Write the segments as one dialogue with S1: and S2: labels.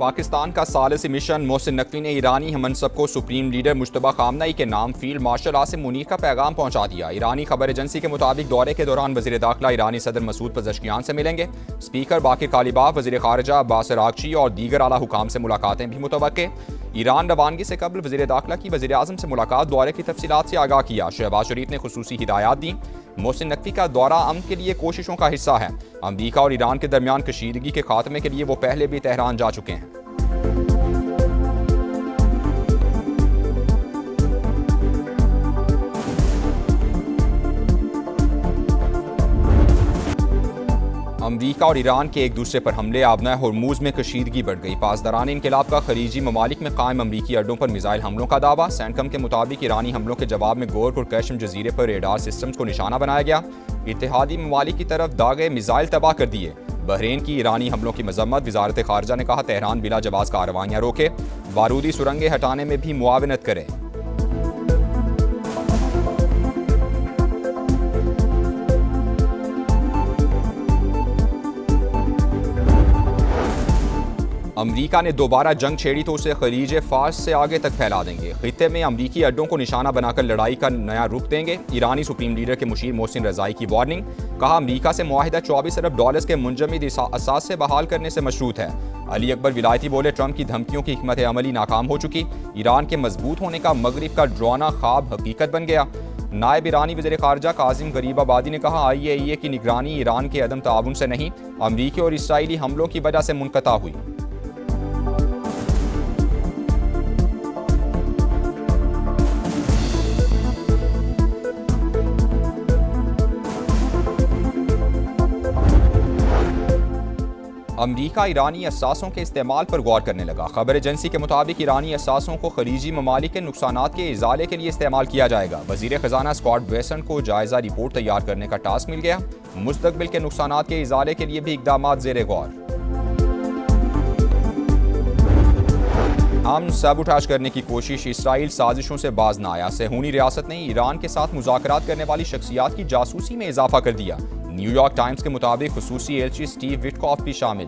S1: पाकिस्तान का सालिसी मिशन मोहसिन नकवी ने ईरानी हमनसब को सुप्रीम लीडर मुश्तबा खामनई के नाम फील्ड मार्शल आसिम मुनीर का पैगाम पहुंचा दिया। ईरानी खबर एजेंसी के मुताबिक दौरे के दौरान वज़ीर दाखिला ईरानी सदर मसूद पज़ेश्कियान से मिलेंगे। स्पीकर बाकिर कालिबाफ, वज़ीर ख़ारिजा अब्बास अराग़ची और दीगर आला हुकाम से मुलाकातें भी मुतवक्के। ईरान रवानगी से कबल वज़ीर दाखिला की वज़ीर आज़म से मुलाकात, दौरे की तफसीलात से आगाह किया। शहबाज शरीफ ने खुसूसी हिदायत दी। मोहसिन नकवी का दौरा अमन के लिए कोशिशों का हिस्सा है। अमरीका और ईरान के दरमियान कशीदगी के खात्मे के लिए वो पहले भी तेहरान जा चुके हैं। अमरीका और ईरान के एक दूसरे पर हमले, आबना होर्मुज में कशीदगी बढ़ गई। पासदारान इनकलाब का खलीजी ममालिक में कायम अमरीकी अड्डों पर मिसाइल हमलों का दावा। सेंटकम के मुताबिक ईरानी हमलों के जवाब में गोर और कैशम जजीरे पर रेडार सिस्टम्स को निशाना बनाया गया। इत्तेहादी ममालिक की तरफ दागे मिसाइल तबाह कर दिए। बहरीन की ईरानी हमलों की मजम्मत, वजारत खारजा ने कहा तेहरान बिला जवाज कार्रवाइयाँ रोके, बारूदी सुरंगें हटाने में भी मुआवनत करे। अमरीका ने दोबारा जंग छेड़ी तो उसे खलीज फार्स से आगे तक फैला देंगे। खित्ते में अमरीकी अड्डों को निशाना बनाकर लड़ाई का नया रुख देंगे। ईरानी सुप्रीम लीडर के मुशीर मोहसिन रज़ाई की वार्निंग, कहा अमरीका से मुआहिदा 24 अरब डॉलर्स के मुंजमद असास से बहाल करने से मशरूत है। अली अकबर विलायती बोले ट्रंप की धमकियों की हिकमत अमली नाकाम हो चुकी। ईरान के मजबूत होने का मगरिब का ड्रोना ख्वाब हकीकत बन गया। नायब ईरानी वज़ीर ख़ारिजा कासिम गरीबाबादी ने कहा IAEA की निगरानी ईरान के अदम ताउन से नहीं, अमरीकी और इसराइली हमलों की वजह से मुनक़ता हुई। अमरीका ईरानी असासों के इस्तेमाल पर गौर करने लगा। खबर एजेंसी के मुताबिक ईरानी असासों को खलीजी ममालिक के नुकसानात के इजाले के लिए इस्तेमाल किया जाएगा। वज़ीर ख़जाना स्कॉट बेसेंट को जायजा रिपोर्ट तैयार करने का टास्क मिल गया। मुस्तकबिल के नुकसानात के इजाले के लिए भी इक़दामात ज़ेरे गौर। हम सबूटाज करने की कोशिश, इसराइल साजिशों से बाज न आया। सेहूनी रियासत ने ईरान के साथ मुज़ाकरात करने वाली शख्सियात की जासूसी में इजाफा कर दिया। न्यूयॉर्क टाइम्स के मुताबिक खुसूसी एलची स्टीव विटकॉफ भी शामिल।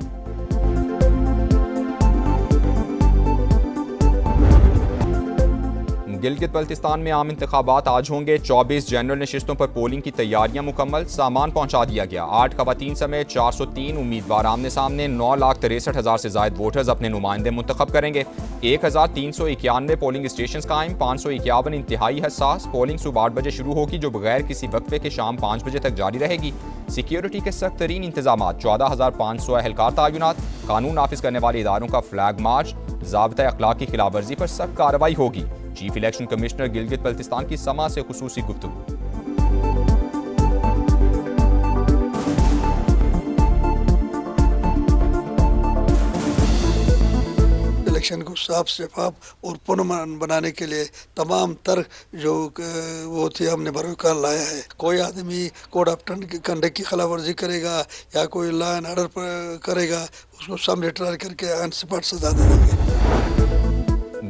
S1: गिलगित बल्तिस्तान में आम इंतखाबात आज होंगे। 24 जनरल नशिस्तों पर पोलिंग की तैयारियां मुकम्मल, सामान पहुंचा दिया गया। 8 खवातीन समेत 403 उम्मीदवार आमने सामने। 9,63,000 से ज्यादा वोटर्स अपने नुमाइंदे मुंतखब करेंगे। 1,391 पोलिंग स्टेशन कायम, 551 इंतहाई हसास। पोलिंग सुबह 8 बजे शुरू होगी, जो बगैर किसी वक्फे के शाम 5 बजे तक जारी रहेगी। सिक्योरिटी के सख्त तरीन इंतजाम, 14,500 एहलकार तैनात। कानून नाफिज करने वाले इदारों का फ्लैग मार्च, ज़ाब्ता अखलाक की खिलाफ वर्जी पर सख्त कार्रवाई होगी। Chief election commissioner Gilgit Baltistan की समा से खुसूसी गुफ्तगू।
S2: इलेक्शन को साफ शफाफ और पुरअमन बनाने के लिए तमाम तर जो वो थी हमने बरकरार लाया है। कोई आदमी कोड ऑफ कंडक्ट की खिलाफ वर्जी करेगा या कोई लॉ एंड ऑर्डर करेगा, उसको सब रिट्रायल करके ऑन स्पॉट सजा दे देंगे।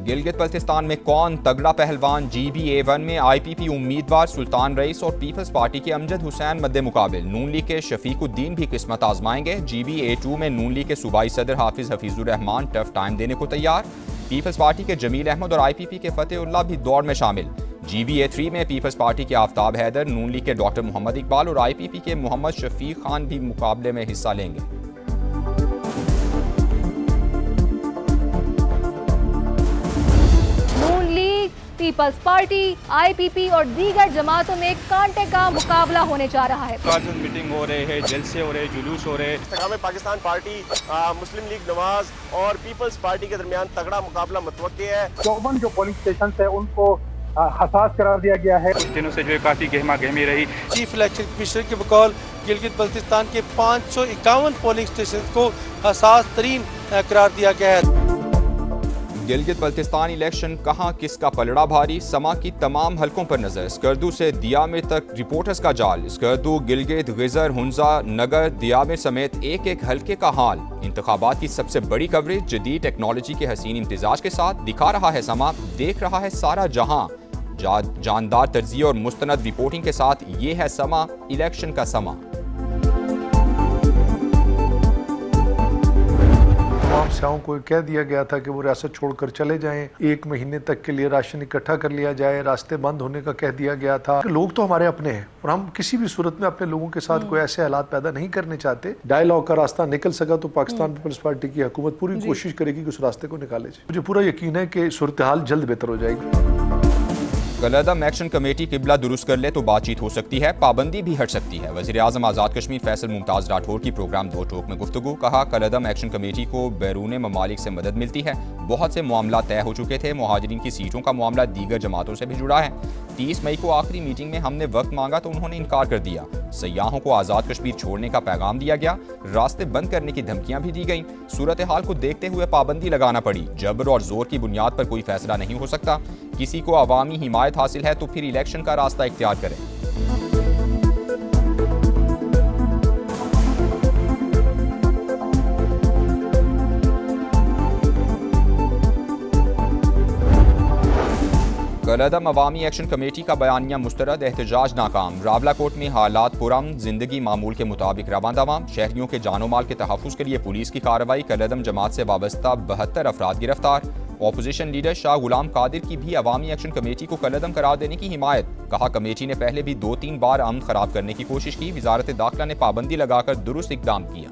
S1: गिलगित बल्तिस्तान में कौन तगड़ा पहलवान, GBA1 में IPP उम्मीदवार सुल्तान रईस और पीपल्स पार्टी के अमजद हुसैन मद्दे मुकाबिल। नून लीग के शफीकुद्दीन भी किस्मत आजमाएंगे। GBA2 में नून लीग के सूबाई सदर हाफिज हफीजुर रहमान टफ टाइम देने को तैयार। पीपल्स पार्टी के जमील अहमद और IPP के फतेहुल्लाह भी दौड़ में शामिल। GBA3 में पीपल्स पार्टी के आफ्ताब हैदर, नून लीग के डॉक्टर मोहम्मद इकबाल और IPP के मोहम्मद शफीक खान भी मुकाबले में हिस्सा लेंगे।
S3: पीपल्स पार्टी, IPP और दीगर जमातों में कांटे का मुकाबला होने जा रहा है।
S4: मीटिंग हो रहे हैं, जलसे हो रहे, जुलूस हो रहे।
S5: पाकिस्तान पार्टी, मुस्लिम लीग नवाज और पीपल्स पार्टी के दरमियान तगड़ा मुकाबला मुतवक्के है।
S6: 54 जो पोलिंग स्टेशन है उनको हसास करार दिया गया है।
S4: कुछ दिनों से जो है काफी गहमा गहमी रही।
S7: चीफ इलेक्शन कमिश्नर के बकौल गिलगित बल्तिस्तान के 551 पोलिंग स्टेशन को हसास तरीन करार दिया गया है।
S1: गिलगित बल्तिस्तान इलेक्शन कहां किसका पलड़ा भारी, समा की तमाम हलकों पर नजर। स्कर्दू से दियामिर तक रिपोर्टर्स का जाल। स्कर्दू, गिलगित, गिजर, हुंजा, नगर, दियामिर समेत एक एक हलके का हाल। इंतखाबात की सबसे बड़ी कवरेज जदीद टेक्नोलॉजी के हसीन इम्तिजाज के साथ दिखा रहा है समा, देख रहा है सारा जहां। जानदार तर्जिया और मुस्तनद रिपोर्टिंग के साथ ये है समा, इलेक्शन का समा।
S8: तमाम स्याहों को कह दिया गया था कि वो रियासत छोड़कर चले जाएं, 1 महीने तक के लिए राशन इकट्ठा कर लिया जाए, रास्ते बंद होने का कह दिया गया था। लोग तो हमारे अपने हैं और हम किसी भी सूरत में अपने लोगों के साथ कोई ऐसे हालात पैदा नहीं करने चाहते। डायलॉग का रास्ता निकल सका तो पाकिस्तान पीपल्स पार्टी की हुकूमत पूरी कोशिश करेगी कि उस रास्ते को निकाले जाए। मुझे पूरा यकीन है कि सूरत हाल जल्द बेहतर हो जाएगी।
S1: कलअदम एक्शन कमेटी किबला दुरुस्त कर ले तो बातचीत हो सकती है, पाबंदी भी हट सकती है। वज़ीर आज़म आज़ाद कश्मीर फैसल मुमताज़ राठौर की प्रोग्राम दो टोक में गुफ्तगू। कहा, कलअदम एक्शन कमेटी को बैरून ममालिक से मदद मिलती है, बहुत से मामला तय हो चुके थे, मुहाजिरीन की सीटों का मामला दीगर जमातों से भी जुड़ा है। 30 मई को आखिरी मीटिंग में हमने वक्त मांगा तो उन्होंने इनकार कर दिया। सयाहों को आज़ाद कश्मीर छोड़ने का पैगाम दिया गया, रास्ते बंद करने की धमकियां भी दी गईं। सूरत हाल को देखते हुए पाबंदी लगाना पड़ी। जबर और जोर की बुनियाद पर कोई फैसला नहीं हो सकता। किसी को अवामी हिमायत हासिल है तो फिर इलेक्शन का रास्ता इख्तियार करें। कलअदम अवामी एक्शन कमेटी का बयानिया मुस्तरद, एहतजाज नाकाम। रावलाकोट में हालात पुरअमन, जिंदगी मामूल के मुताबिक रवां दवां। शहरियों के जानो माल के तहफ़्फ़ुज़ के लिए पुलिस की कार्रवाई। कलअदम जमात से वाबस्ता 72 अफराद गिरफ्तार। ऑपोजिशन लीडर शाह गुलाम कादिर की भी अवामी एक्शन कमेटी को कलअदम करार देने की हिमायत। कहा, कमेटी ने पहले भी 2-3 बार अमन खराब करने की कोशिश की, वजारत दाखिला ने पाबंदी लगाकर दुरुस्त इक़दाम किया।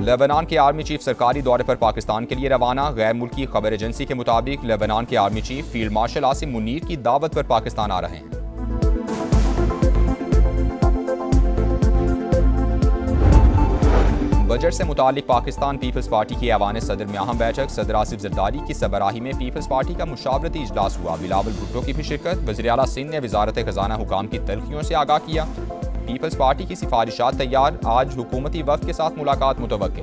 S1: लेबनान के आर्मी चीफ सरकारी दौरे पर पाकिस्तान के लिए रवाना। गैर मुल्की खबर एजेंसी के मुताबिक लेबनान के army chief field marshal Asim Munir की दावत पर पाकिस्तान आ रहे हैं। बजट से मुतालिक पाकिस्तान पीपल्स पार्टी की ऐवान सदर में अहम बैठक। सदर आसिफ जरदारी की सरबराही में पीपल्स पार्टी का मुशावरती इजलास हुआ। बिलावल भुट्टो की भी शिरकत। वज़ीर आला सिंध ने वजारत खजाना हुकाम की तलखियों से आगाह किया। पीपल्स पार्टी की सिफारिशात तैयार, आज हुकूमती वफ़द के साथ मुलाकात मुतवक्के।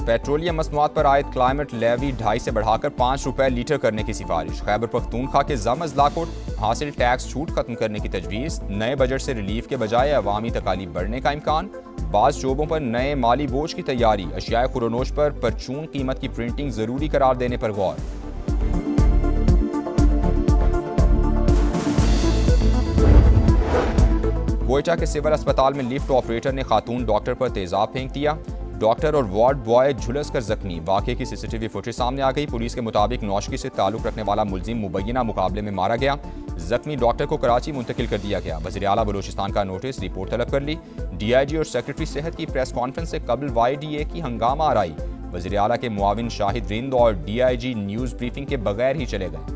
S1: पेट्रोलियम मसनूआत पर आयद क्लाइमेट लेवी 2.5 से बढ़ाकर 5 रुपए लीटर करने की सिफारिश। खैबर पख्तूनख्वा के ज़म लाकोट हासिल टैक्स छूट खत्म करने की तजवीज़। नए बजट से रिलीफ के बजाय अवामी तकालीफ बढ़ने का इम्कान। बाज़ शोबों पर नए माली बोझ की तैयारी। अशियाए खुरोनोश पर परचून कीमत की प्रिंटिंग ज़रूरी करार देने पर गौर। कोयटा के सिविल अस्पताल में लिफ्ट ऑपरेटर ने खातून डॉक्टर पर तेजाब फेंक दिया। डॉक्टर और वार्ड बॉय झुलस कर जख्मी। वाक़े की सीसीटीवी फुटेज सामने आ गई। पुलिस के मुताबिक नौशकी से ताल्लुक रखने वाला मुलजिम मुबैना मुकाबले में मारा गया। जख्मी डॉक्टर को कराची मुंतकिल कर दिया गया। वज़ीर आला बलूचिस्तान का नोटिस, रिपोर्ट तलब कर ली। DIG और सेक्रेटरी सेहत की प्रेस कॉन्फ्रेंस से कबल YDA की हंगामा आराई। वज़ीर आला के मुआविन शाहिद रिंद और DIG न्यूज़ ब्रीफिंग के बगैर ही चले गए।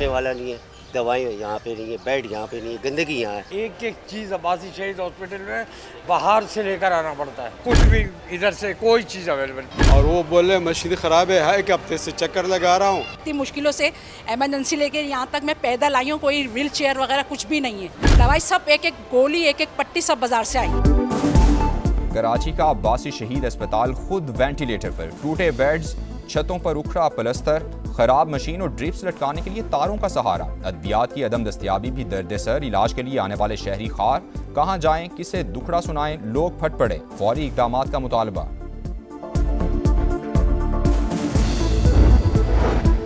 S9: वाला नहीं है, दवाएं यहाँ पे नहीं है, बेड यहाँ पे नहीं है, गंदगी यहाँ है।
S10: एक एक चीज़ अब्बासी शहीद हॉस्पिटल में बाहर से लेकर आना पड़ता है, कुछ भी इधर से कोई चीज़ अवेलेबल।
S11: और वो बोले मशीन ख़राब है, एक हफ्ते से चक्कर लगा रहा हूँ।
S12: इतनी मुश्किलों से एमरजेंसी लेके यहाँ तक मैं पैदल आई हूँ, कोई व्हील चेयर वगैरह कुछ भी नहीं है। दवाई सब एक एक गोली, एक एक पट्टी सब बाजार से आई।
S1: कराची का अब्बासी शहीद अस्पताल खुद वेंटिलेटर पर। टूटे बेड्स, छतों पर उखड़ा पलस्तर, खराब मशीन और ड्रिप्स लटकाने के लिए तारों का सहारा। अद्वियात की अदम दस्तयाबी भी दर्द सर। इलाज के लिए आने वाले शहरी खार, कहाँ जाएं, किसे दुखड़ा सुनाएं, लोग फट पड़े। फौरी इक़दामात का मुतालबा।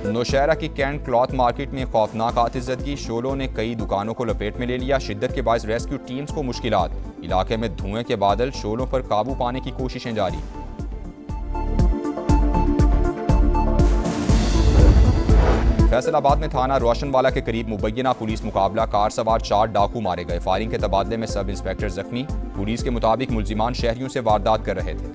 S1: नौशहरा की कैंट क्लॉथ मार्केट में खौफनाक आतिशज़दगी। शोलों ने कई दुकानों को लपेट में ले लिया। शिद्दत के बायस रेस्क्यू टीम्स को मुश्किलात। इलाके में धुएं के बादल, शोलों पर काबू पाने की कोशिशें जारी। फैसलाबाद में थाना रोशनवाला के करीब मुबैना पुलिस मुकाबला। कार सवार 4 डाकू मारे गए। फायरिंग के तबादले में सब इंस्पेक्टर जख्मी। पुलिस के मुताबिक मुल्जिमान शहरियों से वारदात कर रहे थे।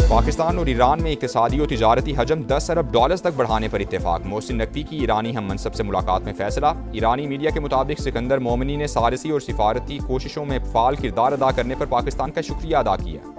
S1: पाकिस्तान और ईरान में इक़्तिसादी और तिजारती हजम $10 अरब तक बढ़ाने पर इत्तेफाक। मोहसिन नकवी की ईरानी हम मनसब से मुलाकात में फैसला। ईरानी मीडिया के मुताबिक सिकंदर मोमिनी ने सारसी और सिफारती कोशिशों में फाल किरदार अदा करने पर पाकिस्तान का शुक्रिया अदा किया।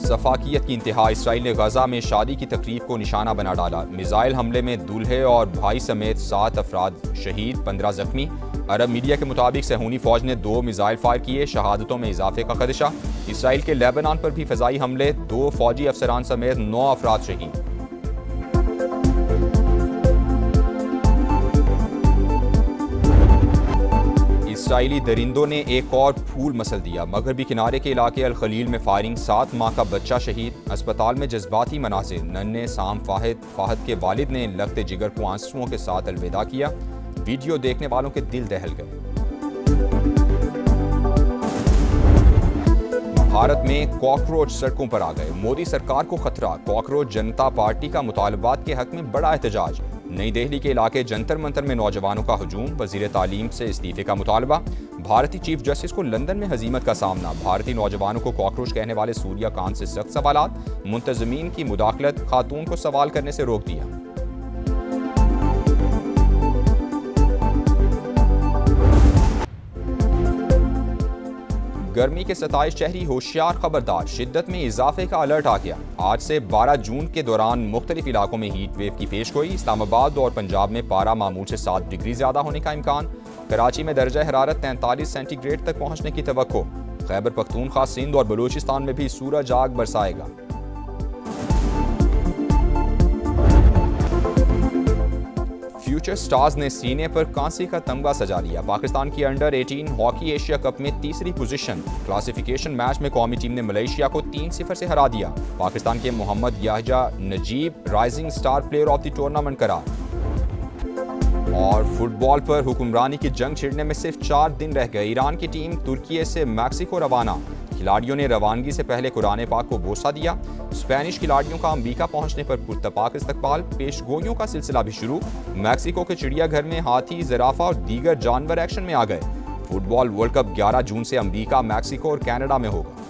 S1: सफाकियत की इंतहा। इसराइल ने गजा में शादी की तकरीब को निशाना बना डाला। मिसाइल हमले में दूल्हे और भाई समेत 7 अफराद शहीद, 15 जख्मी। अरब मीडिया के मुताबिक सहूनी फौज ने 2 मिसाइल फायर किए, शहादतों में इजाफे का खदशा। इसराइल के लेबनान पर भी फ़िज़ाई हमले, 2 फौजी अफसरान समेत 9 अफराद शहीद। इसराइली दरिंदों ने एक और फूल मसल दिया। मगरबी किनारे के इलाके अल खलील में फायरिंग, 7 माह का बच्चा शहीद। अस्पताल में जज्बाती मनाज़िर, नन्हे साम फाहद के वालिद ने लगते जिगर को आंसुओं के साथ अलविदा किया। वीडियो देखने वालों के दिल दहल गए। भारत में कॉकरोच सड़कों पर आ गए, मोदी सरकार को खतरा। कॉकरोच जनता पार्टी का मुतालबात के हक में बड़ा एहतजाज। नई दिल्ली के इलाके जंतर मंतर में नौजवानों का हजूम, वजीर तालीम से इस्तीफे का मुतालबा। भारतीय चीफ जस्टिस को लंदन में हजीमत का सामना। भारतीय नौजवानों को कॉकरोच कहने वाले सूर्या खान से सख्त सवालात। मुंतजमीन की मुदाखलत, खातून को सवाल करने से रोक दिया। गर्मी के 27 शहरी होशियार, खबरदार, शिद्दत में इजाफे का अलर्ट आ गया। आज से 12 जून के दौरान मुख्तलिफ इलाकों में हीट वेव की पेशगोई। इस्लामाबाद और पंजाब में पारा मामूल से 7 डिग्री ज़्यादा होने का इम्कान। कराची में दर्जा हरारत 43 सेंटीग्रेड तक पहुँचने की तवक्को। खैबर पख्तूनख्वा, सिंध और बलूचिस्तान में भी सूरज आग बरसाएगा। फ्यूचर स्टार्स ने सीने पर कांसी का तमगा सजा लिया। पाकिस्तान की अंडर 18 हॉकी एशिया कप में तीसरी पोजीशन। क्लासिफिकेशन मैच में कौमी टीम ने मलेशिया को 3-0 से हरा दिया। पाकिस्तान के Mohammad Yahya Najib rising star player of the tournament करार। और फुटबॉल पर हुक्मरानी की जंग छिड़ने में सिर्फ 4 दिन रह गए। ईरान की टीम तुर्की से मैक्सिको रवाना। खिलाड़ियों ने रवानगी से पहले कुरान पाक को बोसा दिया। स्पेनिश खिलाड़ियों का अमेरिका पहुंचने पर पुरतपाक इस्तकबाल। पेशगोइयों का सिलसिला भी शुरू। मैक्सिको के चिड़ियाघर में हाथी, ज़राफ़ा और दीगर जानवर एक्शन में आ गए। फुटबॉल वर्ल्ड कप 11 जून से अमेरिका, मैक्सिको और कनाडा में होगा।